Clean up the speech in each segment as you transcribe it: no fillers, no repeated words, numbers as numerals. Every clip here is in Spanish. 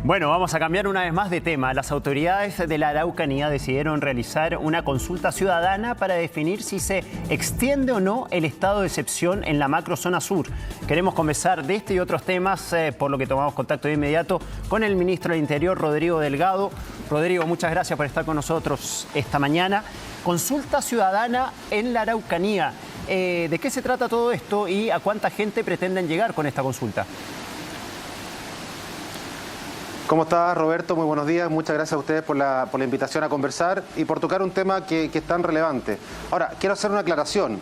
Bueno, vamos a cambiar una vez más de tema. Las autoridades de la Araucanía decidieron realizar una consulta ciudadana para definir si se extiende o no el estado de excepción en la macrozona sur. Queremos conversar de este y otros temas, por lo que tomamos contacto de inmediato con el ministro del Interior, Rodrigo Delgado. Rodrigo, muchas gracias por estar con nosotros esta mañana. Consulta ciudadana en la Araucanía. ¿De qué se trata todo esto y a cuánta gente pretenden llegar con esta consulta? ¿Cómo estás, Roberto? Muy buenos días. Muchas gracias a ustedes por la invitación a conversar y por tocar un tema que es tan relevante. Ahora, quiero hacer una aclaración.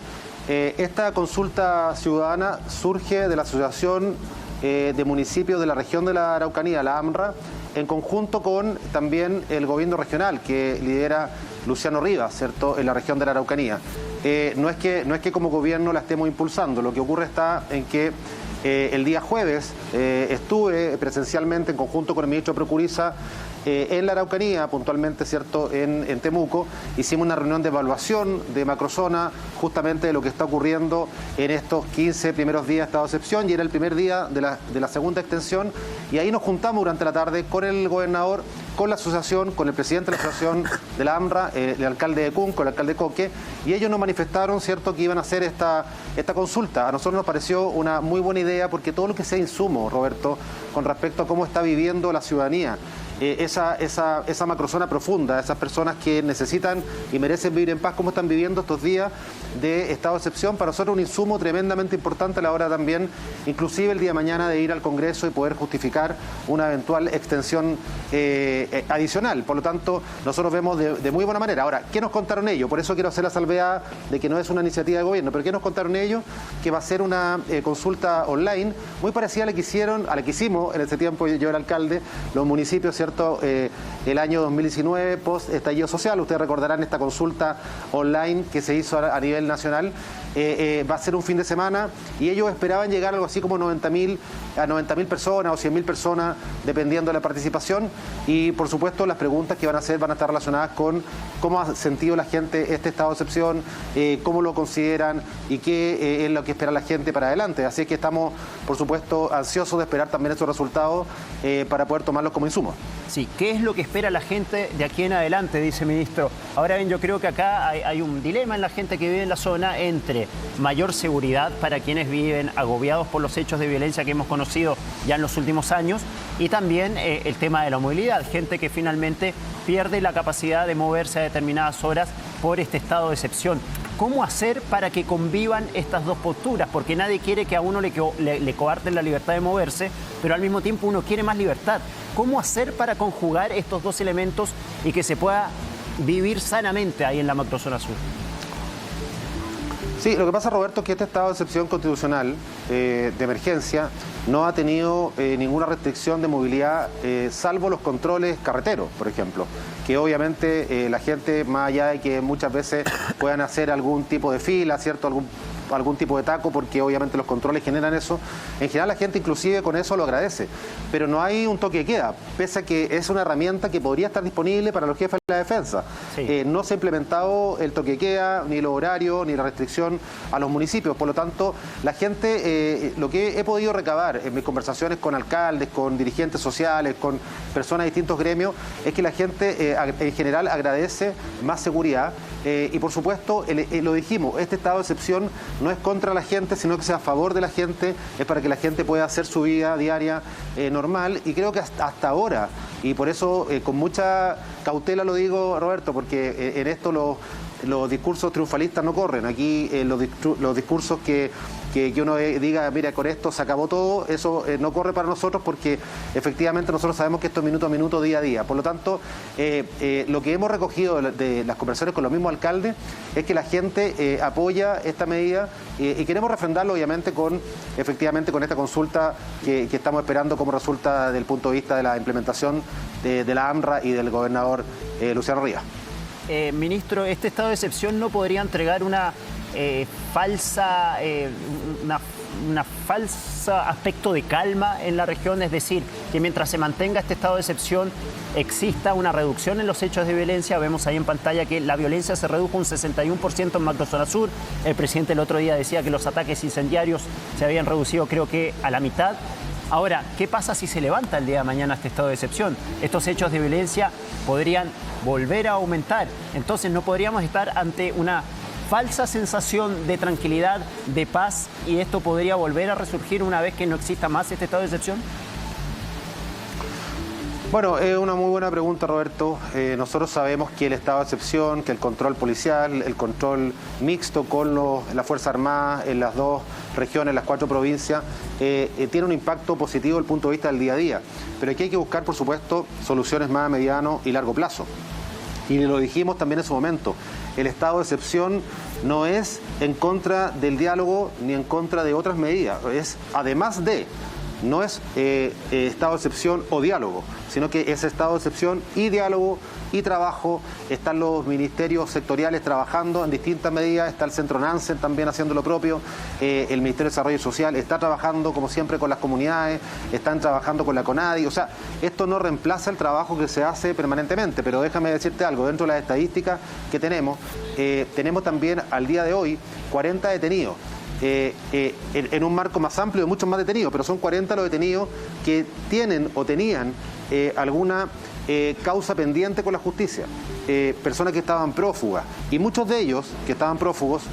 Esta consulta ciudadana surge de la Asociación de Municipios de la Región de la Araucanía, la AMRA, en conjunto con también el gobierno regional que lidera Luciano Rivas, ¿cierto?, en la región de la Araucanía. No es que como gobierno la estemos impulsando. Lo que ocurre está en que el día jueves estuve presencialmente en conjunto con el ministro Procuriza en la Araucanía, puntualmente, ¿cierto?, en Temuco. Hicimos una reunión de evaluación de macrozona, justamente de lo que está ocurriendo en estos 15 primeros días de estado de excepción, y era el primer día de la segunda extensión, y ahí nos juntamos durante la tarde con el gobernador, con la asociación, con el presidente de la asociación de la AMRA, el alcalde de Cunco, el alcalde de Coque, y ellos nos manifestaron, ¿cierto?, que iban a hacer esta consulta. A nosotros nos pareció una muy buena idea, porque todo lo que sea insumo, Roberto, con respecto a cómo está viviendo la ciudadanía, esa macrozona profunda, esas personas que necesitan y merecen vivir en paz, cómo están viviendo estos días de estado de excepción, para nosotros un insumo tremendamente importante a la hora también, inclusive el día de mañana, de ir al Congreso y poder justificar una eventual extensión adicional. Por lo tanto, nosotros vemos de muy buena manera. Ahora, ¿qué nos contaron ellos? Por eso quiero hacer la salvedad de que no es una iniciativa de gobierno, pero ¿qué nos contaron ellos? Que va a ser una consulta online muy parecida a la que hicimos en ese tiempo yo era alcalde, los municipios, ¿cierto?, el año 2019, post estallido social. Ustedes recordarán esta consulta online que se hizo a nivel nacional. Va a ser un fin de semana y ellos esperaban llegar a algo así como 90.000 personas o 100.000 personas, dependiendo de la participación. Y por supuesto las preguntas que van a hacer van a estar relacionadas con cómo ha sentido la gente este estado de excepción, cómo lo consideran y qué es lo que espera la gente para adelante. Así que estamos, por supuesto, ansiosos de esperar también esos resultados para poder tomarlos como insumos. Sí, ¿qué es lo que espera la gente de aquí en adelante?, dice el ministro. Ahora bien, yo creo que acá hay un dilema en la gente que vive en la zona entre mayor seguridad para quienes viven agobiados por los hechos de violencia que hemos conocido ya en los últimos años, y también el tema de la movilidad, gente que finalmente pierde la capacidad de moverse a determinadas horas por este estado de excepción. ¿Cómo hacer para que convivan estas dos posturas? Porque nadie quiere que a uno le coarten la libertad de moverse, pero al mismo tiempo uno quiere más libertad. ¿Cómo hacer para conjugar estos dos elementos y que se pueda vivir sanamente ahí en la macrozona sur? Sí, lo que pasa, Roberto, es que este estado de excepción constitucional de emergencia no ha tenido ninguna restricción de movilidad, salvo los controles carreteros, por ejemplo, que obviamente la gente, más allá de que muchas veces puedan hacer algún tipo de fila, ¿cierto?, algún tipo de taco, porque obviamente los controles generan eso. En general la gente inclusive con eso lo agradece, pero no hay un toque de queda, pese a que es una herramienta que podría estar disponible para los jefes de la defensa. Sí. No se ha implementado el toque de queda, ni los horarios, ni la restricción a los municipios. Por lo tanto, la gente, lo que he podido recabar en mis conversaciones con alcaldes, con dirigentes sociales, con personas de distintos gremios, es que la gente en general agradece más seguridad. Y por supuesto, lo dijimos, este estado de excepción no es contra la gente, sino que sea a favor de la gente, es para que la gente pueda hacer su vida diaria normal, y creo que hasta ahora, y por eso con mucha cautela lo digo, Roberto, porque en esto los discursos triunfalistas no corren. Aquí los discursos que uno diga, mira, con esto se acabó todo, eso no corre para nosotros, porque efectivamente nosotros sabemos que esto es minuto a minuto, día a día. Por lo tanto, lo que hemos recogido de las conversaciones con los mismos alcaldes es que la gente apoya esta medida, y queremos refrendarlo obviamente efectivamente con esta consulta que estamos esperando como resulta del punto de vista de la implementación de la AMRA y del gobernador Luciano Rivas. Ministro, ¿este estado de excepción no podría entregar una falsa aspecto de calma en la región? Es decir, que mientras se mantenga este estado de excepción exista una reducción en los hechos de violencia. Vemos ahí en pantalla que la violencia se redujo un 61% en macrozona sur. El presidente el otro día decía que los ataques incendiarios se habían reducido, creo que a la mitad. Ahora, ¿qué pasa si se levanta el día de mañana este estado de excepción? Estos hechos de violencia podrían volver a aumentar. Entonces no podríamos estar ante una falsa sensación de tranquilidad, de paz, y esto podría volver a resurgir una vez que no exista más este estado de excepción. Bueno, es una muy buena pregunta, Roberto. Nosotros sabemos que el estado de excepción, que el control policial, el control mixto con la Fuerza Armada en las dos regiones, las 4 provincias, tiene un impacto positivo desde el punto de vista del día a día. Pero aquí hay que buscar, por supuesto, soluciones más a mediano y largo plazo. Y lo dijimos también en su momento, el estado de excepción no es en contra del diálogo ni en contra de otras medidas, es además de... No es estado de excepción o diálogo, sino que es estado de excepción y diálogo y trabajo. Están los ministerios sectoriales trabajando en distintas medidas, está el Centro Nansen también haciendo lo propio, el Ministerio de Desarrollo Social está trabajando como siempre con las comunidades, están trabajando con la CONADI. O sea, esto no reemplaza el trabajo que se hace permanentemente, pero déjame decirte algo, dentro de las estadísticas que tenemos también al día de hoy 40 detenidos. En un marco más amplio de muchos más detenidos, pero son 40 los detenidos que tienen o tenían alguna causa pendiente con la justicia, personas que estaban prófugas, y muchos de ellos que estaban prófugos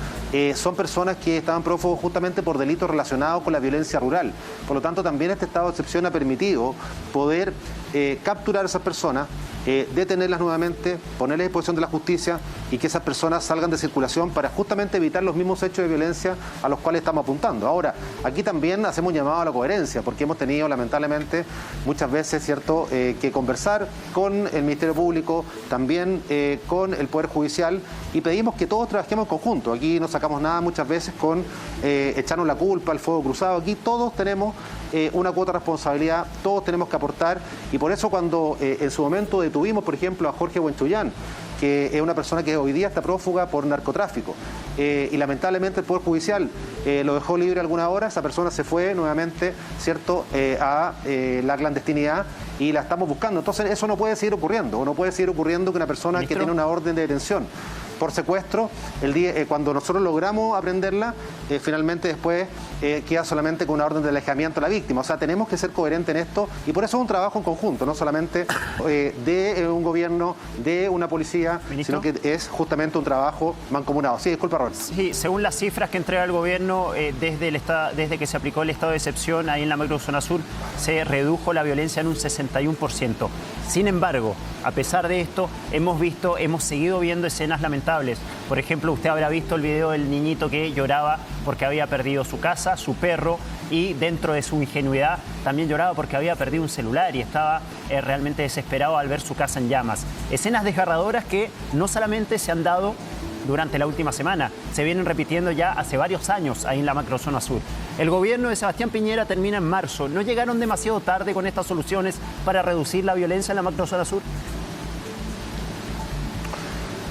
son personas que estaban prófugos justamente por delitos relacionados con la violencia rural. Por lo tanto, también este estado de excepción ha permitido poder capturar a esas personas, detenerlas nuevamente, ponerles a disposición de la justicia y que esas personas salgan de circulación para justamente evitar los mismos hechos de violencia a los cuales estamos apuntando. Ahora, aquí también hacemos un llamado a la coherencia, porque hemos tenido lamentablemente muchas veces, ¿cierto?, que conversar con el Ministerio Público, también con el Poder Judicial, y pedimos que todos trabajemos en conjunto. Aquí no sacamos nada muchas veces con echarnos la culpa, el fuego cruzado. Aquí todos tenemos una cuota de responsabilidad, todos tenemos que aportar, y por eso cuando en su momento detuvimos, por ejemplo, a Jorge Buenchullán, que es una persona que hoy día está prófuga por narcotráfico, y lamentablemente el Poder Judicial lo dejó libre alguna hora, esa persona se fue nuevamente, ¿cierto?, a la clandestinidad, y la estamos buscando. Entonces eso no puede seguir ocurriendo, o no puede seguir ocurriendo que una persona que tiene una orden de detención por secuestro, cuando nosotros logramos aprenderla, finalmente después queda solamente con una orden de alejamiento a la víctima. O sea, tenemos que ser coherentes en esto, y por eso es un trabajo en conjunto, no solamente de un gobierno, de una policía, ¿Ministro? Sino que es justamente un trabajo mancomunado. Sí, disculpa, Roberto. Sí, según las cifras que entrega el gobierno, desde que se aplicó el estado de excepción ahí en la macrozona sur, se redujo la violencia en un 61%. Sin embargo, a pesar de esto, hemos seguido viendo escenas lamentables. Por ejemplo, usted habrá visto el video del niñito que lloraba porque había perdido su casa, su perro, y dentro de su ingenuidad también lloraba porque había perdido un celular y estaba realmente desesperado al ver su casa en llamas. Escenas desgarradoras que no solamente se han dado durante la última semana, se vienen repitiendo ya hace varios años ahí en la macrozona sur. El gobierno de Sebastián Piñera termina en marzo. ¿No llegaron demasiado tarde con estas soluciones para reducir la violencia en la macrozona sur?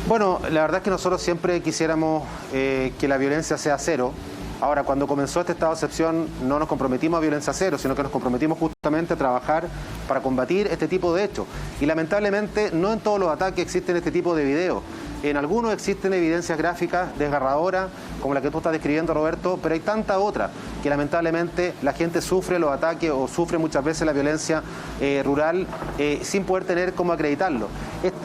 Bueno, la verdad es que nosotros siempre quisiéramos que la violencia sea cero. Ahora, cuando comenzó este estado de excepción, no nos comprometimos a violencia cero, sino que nos comprometimos justamente a trabajar para combatir este tipo de hechos. Y lamentablemente, no en todos los ataques existen este tipo de videos. En algunos existen evidencias gráficas desgarradoras, como la que tú estás describiendo, Roberto, pero hay tantas otras que lamentablemente la gente sufre los ataques o sufre muchas veces la violencia rural sin poder tener cómo acreditarlo.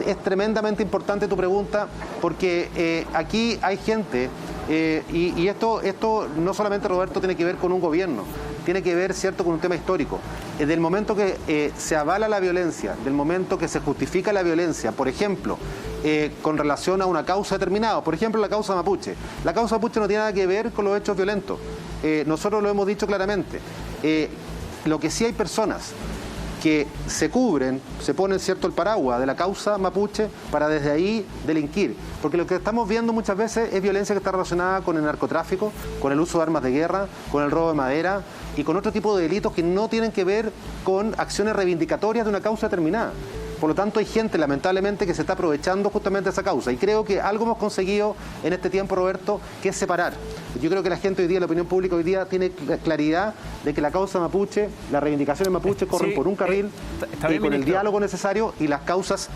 Es tremendamente importante tu pregunta, porque aquí hay gente, y esto no solamente, Roberto, tiene que ver con un gobierno, tiene que ver, ¿cierto?, con un tema histórico. Del momento que se avala la violencia, del momento que se justifica la violencia, por ejemplo, con relación a una causa determinada, por ejemplo, la causa mapuche. La causa mapuche no tiene nada que ver con los hechos violentos. Nosotros lo hemos dicho claramente. Lo que sí hay personas que se cubren, se ponen, ¿cierto?, el paraguas de la causa mapuche para desde ahí delinquir. Porque lo que estamos viendo muchas veces es violencia que está relacionada con el narcotráfico, con el uso de armas de guerra, con el robo de madera y con otro tipo de delitos que no tienen que ver con acciones reivindicatorias de una causa determinada. Por lo tanto, hay gente, lamentablemente, que se está aprovechando justamente de esa causa. Y creo que algo hemos conseguido en este tiempo, Roberto, que es separar. Yo creo que la gente hoy día, la opinión pública hoy día, tiene claridad de que la causa mapuche, las reivindicaciones mapuche corren por un carril y con el diálogo necesario, y las causas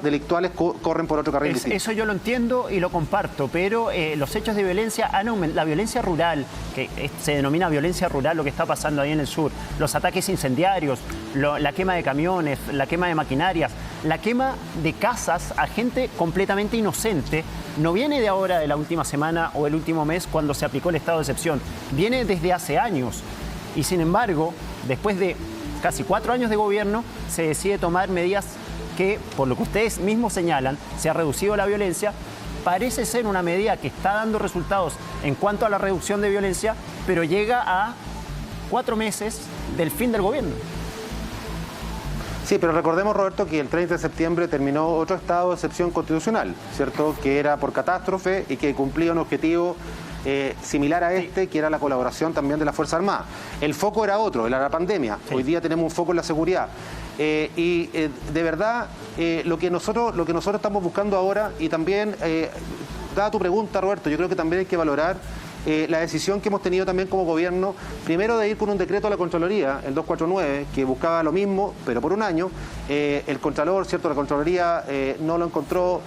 delictuales corren por otro carril distinto. Eso yo lo entiendo y lo comparto, pero los hechos de violencia han aumentado. La violencia rural, que se denomina violencia rural, lo que está pasando ahí en el sur, los ataques incendiarios, la quema de camiones, la quema de maquinarias, la quema de casas a gente completamente inocente, no viene de ahora, de la última semana o el último mes cuando se aplicó el estado de excepción, viene desde hace años. Y sin embargo, después de casi 4 años de gobierno, se decide tomar medidas que, por lo que ustedes mismos señalan, se ha reducido la violencia. Parece ser una medida que está dando resultados en cuanto a la reducción de violencia, pero llega a 4 meses del fin del gobierno. Sí, pero recordemos, Roberto, que el 30 de septiembre terminó otro estado de excepción constitucional, ¿cierto? Que era por catástrofe y que cumplía un objetivo similar a este, que era la colaboración también de las Fuerzas Armadas. El foco era otro, era la pandemia. Sí. Hoy día tenemos un foco en la seguridad. De verdad, lo que nosotros estamos buscando ahora, y también, dada tu pregunta, Roberto, yo creo que también hay que valorar la decisión que hemos tenido también como gobierno, primero de ir con un decreto a la Contraloría, el 249, que buscaba lo mismo, pero por un año. El Contralor, ¿cierto? La Contraloría no lo encontró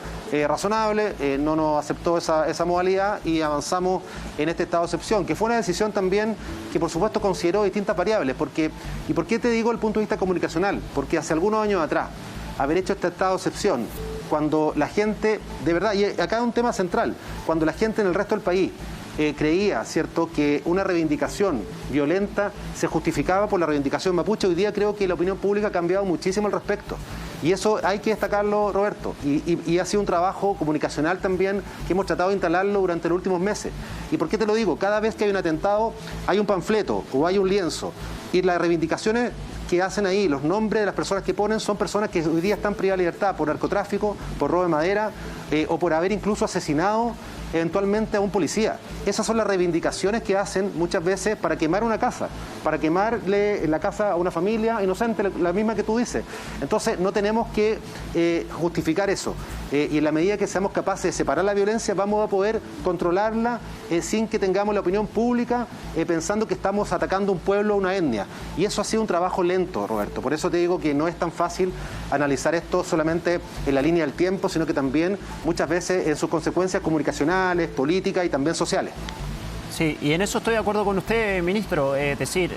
razonable, no nos aceptó esa modalidad y avanzamos en este estado de excepción, que fue una decisión también que por supuesto consideró distintas variables. ¿Y por qué te digo el punto de vista comunicacional? Porque hace algunos años atrás, haber hecho este estado de excepción, cuando la gente, de verdad, y acá es un tema central, cuando la gente en el resto del país creía, ¿cierto?, que una reivindicación violenta se justificaba por la reivindicación mapuche, hoy día creo que la opinión pública ha cambiado muchísimo al respecto. Y eso hay que destacarlo, Roberto. Y ha sido un trabajo comunicacional también que hemos tratado de instalarlo durante los últimos meses. ¿Y por qué te lo digo? Cada vez que hay un atentado, hay un panfleto o hay un lienzo. Y las reivindicaciones que hacen ahí, los nombres de las personas que ponen, son personas que hoy día están privadas de libertad por narcotráfico, por robo de madera o por haber incluso asesinado eventualmente a un policía. Esas son las reivindicaciones que hacen muchas veces para quemar una casa, para quemarle la casa a una familia inocente, la misma que tú dices. Entonces no tenemos que justificar eso. Y en la medida que seamos capaces de separar la violencia, vamos a poder controlarla sin que tengamos la opinión pública pensando que estamos atacando a un pueblo o una etnia. Y eso ha sido un trabajo lento, Roberto. Por eso te digo que no es tan fácil analizar esto solamente en la línea del tiempo, sino que también muchas veces en sus consecuencias comunicacionales, políticas y también sociales. Sí, y en eso estoy de acuerdo con usted, ministro. Es decir,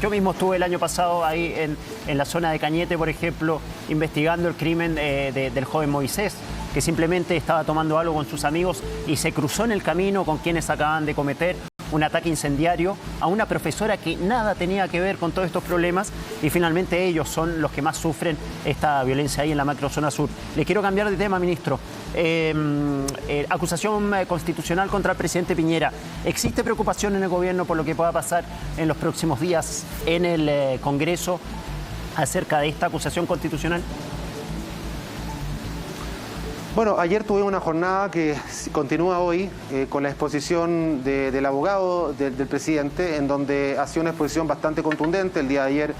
yo mismo estuve el año pasado ahí en la zona de Cañete, por ejemplo, investigando el crimen del joven Moisés, que simplemente estaba tomando algo con sus amigos y se cruzó en el camino con quienes acaban de cometer un ataque incendiario a una profesora que nada tenía que ver con todos estos problemas, y finalmente ellos son los que más sufren esta violencia ahí en la macrozona sur. Le quiero cambiar de tema, ministro. Acusación constitucional contra el presidente Piñera. ¿Existe preocupación en el gobierno por lo que pueda pasar en los próximos días en el Congreso acerca de esta acusación constitucional? Bueno, ayer tuvimos una jornada que continúa hoy con la exposición del abogado del presidente, en donde hacía una exposición bastante contundente. El día de ayer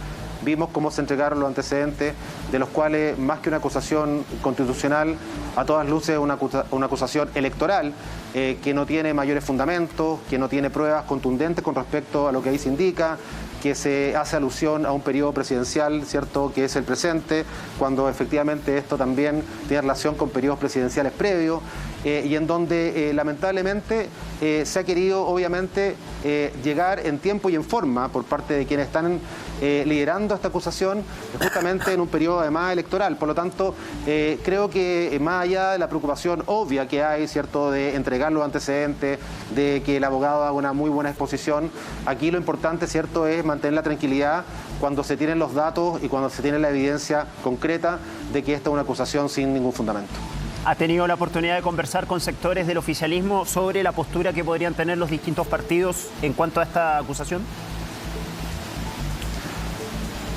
vimos cómo se entregaron los antecedentes, de los cuales, más que una acusación constitucional, a todas luces una acusación electoral, que no tiene mayores fundamentos, que no tiene pruebas contundentes con respecto a lo que ahí se indica, que se hace alusión a un periodo presidencial, ¿cierto?, que es el presente, cuando efectivamente esto también tiene relación con periodos presidenciales previos, y en donde lamentablemente se ha querido obviamente llegar en tiempo y en forma por parte de quienes están liderando esta acusación, justamente en un periodo además electoral. Por lo tanto, creo que más allá de la preocupación obvia que hay, ¿cierto?, de entregar los antecedentes, de que el abogado haga una muy buena exposición, aquí lo importante, ¿cierto?, es mantener la tranquilidad cuando se tienen los datos y cuando se tiene la evidencia concreta de que esta es una acusación sin ningún fundamento. ¿Ha tenido la oportunidad de conversar con sectores del oficialismo sobre la postura que podrían tener los distintos partidos en cuanto a esta acusación?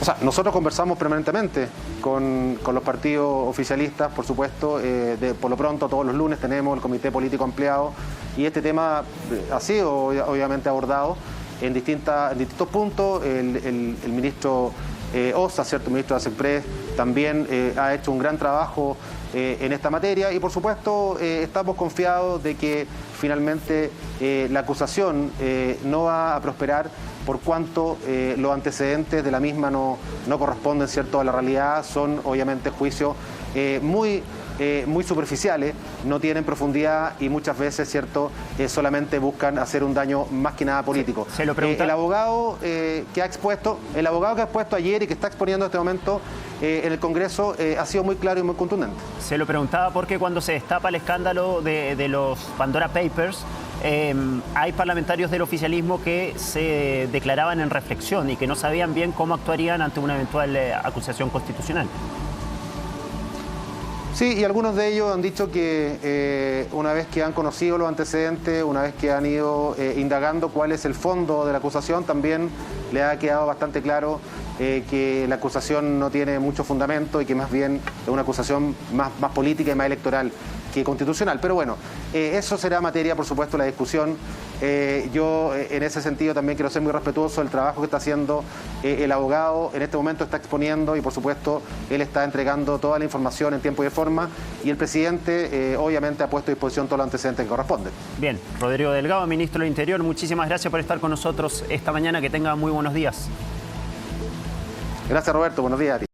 O sea, nosotros conversamos permanentemente con los partidos oficialistas, por supuesto. Por lo pronto, todos los lunes tenemos el Comité Político Ampliado y este tema ha sido obviamente abordado en distintos puntos. El ministro Ossa, ¿cierto? El ministro de ASECPRES también ha hecho un gran trabajo en esta materia y por supuesto estamos confiados de que finalmente la acusación no va a prosperar por cuanto los antecedentes de la misma no corresponden, ¿cierto?, a la realidad, son obviamente juicios muy superficiales, no tienen profundidad y muchas veces, ¿cierto?, solamente buscan hacer un daño más que nada político. Se lo preguntaba. El abogado que ha expuesto ayer y que está exponiendo en este momento en el Congreso ha sido muy claro y muy contundente. Se lo preguntaba porque cuando se destapa el escándalo de los Pandora Papers, hay parlamentarios del oficialismo que se declaraban en reflexión y que no sabían bien cómo actuarían ante una eventual acusación constitucional. Sí, y algunos de ellos han dicho que una vez que han conocido los antecedentes, una vez que han ido indagando cuál es el fondo de la acusación, también le ha quedado bastante claro que la acusación no tiene mucho fundamento y que más bien es una acusación más política y más electoral que constitucional. Pero bueno, eso será materia, por supuesto, de la discusión. Yo en ese sentido también quiero ser muy respetuoso del trabajo que está haciendo el abogado. En este momento está exponiendo y por supuesto él está entregando toda la información en tiempo y forma y el presidente obviamente ha puesto a disposición todos los antecedentes que corresponden. Bien, Rodrigo Delgado, ministro del Interior, muchísimas gracias por estar con nosotros esta mañana. Que tenga muy buenos días. Gracias, Roberto. Buenos días a ti.